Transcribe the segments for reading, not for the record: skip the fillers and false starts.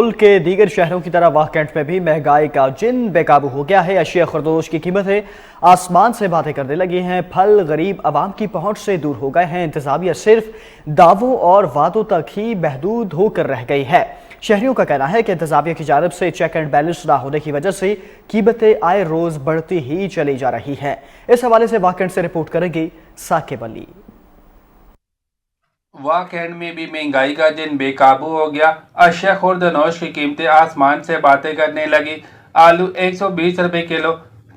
मुल्क के दीगर शहरों की तरह वाह कैंट में भी महंगाई का जिन बेकाबू हो गया है। अशिया खुर्दोश की कीमतें आसमान से बातें करने लगी हैं। फल गरीब आवाम की पहुंच से दूर हो गए हैं। इंतजामिया सिर्फ दावों और वादों तक ही महदूद होकर रह गई है। शहरियों का कहना है कि इंतजामिया की जानिब से चेक एंड बैलेंस ना होने की वजह से कीमतें आए रोज बढ़ती ही चली जा रही हैं। इस हवाले से वाह कैंट से रिपोर्ट करेंगी साकिब अली। वाह कैंट में भी महंगाई का दिन बेकाबू हो गया। अशिया खुर्दनोश की कीमतें आसमान से बातें करने लगी। आलू 120 रुपए किलो,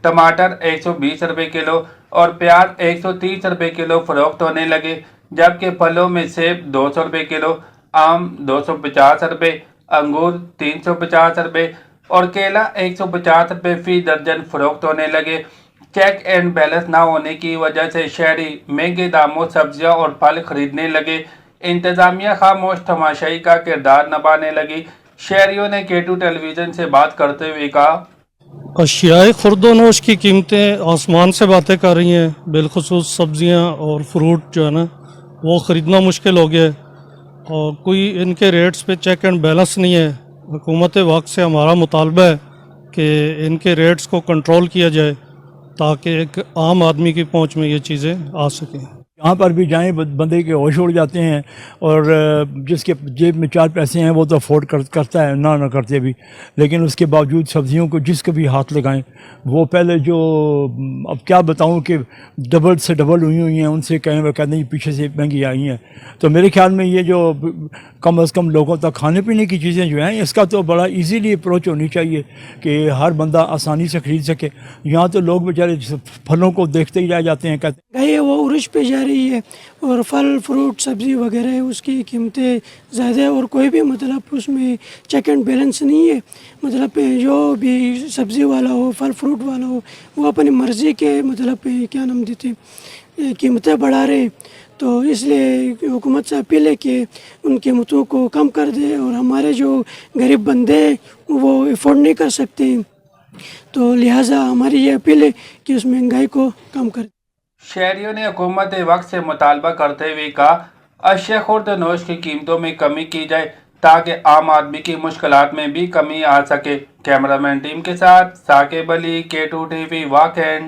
टमाटर 120 रुपए किलो और प्याज 130 रुपए किलो फरोख्त होने लगे। जबकि फलों में सेब 200 रुपए किलो, आम 250 रुपए, अंगूर 350 रुपए और केला 150 रुपए फी दर्जन फरोख्त होने लगे। चेक एंड बैलेंस ना होने की वजह से शहरी महंगे दामों सब्जियां और फल खरीदने लगे। इंतजामिया खामोश तमाशाई का किरदार निभाने लगी। शहरियों ने केटू टेलीविजन से बात करते हुए कहा, अशियाए खुर्दोनोश की कीमतें आसमान से बातें कर रही हैं। बिलखुसूस सब्जियां और फ्रूट जो है ना वो ख़रीदना मुश्किल हो गया है और कोई इनके रेट्स पे चेक एंड बैलेंस नहीं है। हुकूमत वक्त से हमारा मुतालबा है कि इनके रेट्स को कंट्रोल किया जाए ताकि एक आम आदमी की पहुंच में ये चीज़ें आ सकें। यहाँ पर भी जाएं बंदे के होश उड़ जाते हैं और जिसके जेब में 4 पैसे हैं वो तो अफोर्ड करता है ना करते भी, लेकिन उसके बावजूद सब्जियों को जिसको भी हाथ लगाएं वो पहले जो अब क्या बताऊं कि डबल से डबल हुई हैं, उनसे कहें वो कहते हैं पीछे से महंगी आई हैं। तो मेरे ख्याल में ये जो कम अज़ कम लोगों तक खाने पीने की चीज़ें जो हैं इसका तो बड़ा इजीली अप्रोच होनी चाहिए कि हर बंदा आसानी से ख़रीद सके। यहाँ तो लोग बेचारे फलों को देखते ही रह जाते हैं, कहते हैं वो उर्ज पे जा रही है और फल फ्रूट सब्ज़ी वगैरह है उसकी कीमतें ज़्यादा है और कोई भी मतलब उसमें चेक एंड बैलेंस नहीं है। मतलब जो भी सब्ज़ी वाला हो फल फ्रूट वाला हो वो अपनी मर्ज़ी के मतलब क्या नाम देते कीमतें बढ़ा रहे। तो इसलिए हुकूमत से अपील है कि उन कीमतों को कम कर दे और हमारे जो गरीब बंदे वो अफोर्ड नहीं कर सकते, तो लिहाजा हमारी ये अपील है कि उस महंगाई को कम कर। शहरियों ने हुकूमत वक्त से मुतालबा करते हुए कहा, अशिया खुर्दनोश की कीमतों में कमी की जाए ताकि आम आदमी की मुश्किलात में भी कमी आ सके। कैमरामैन टीम के साथ साकिब अली, केटू टीवी, वाह कैंट।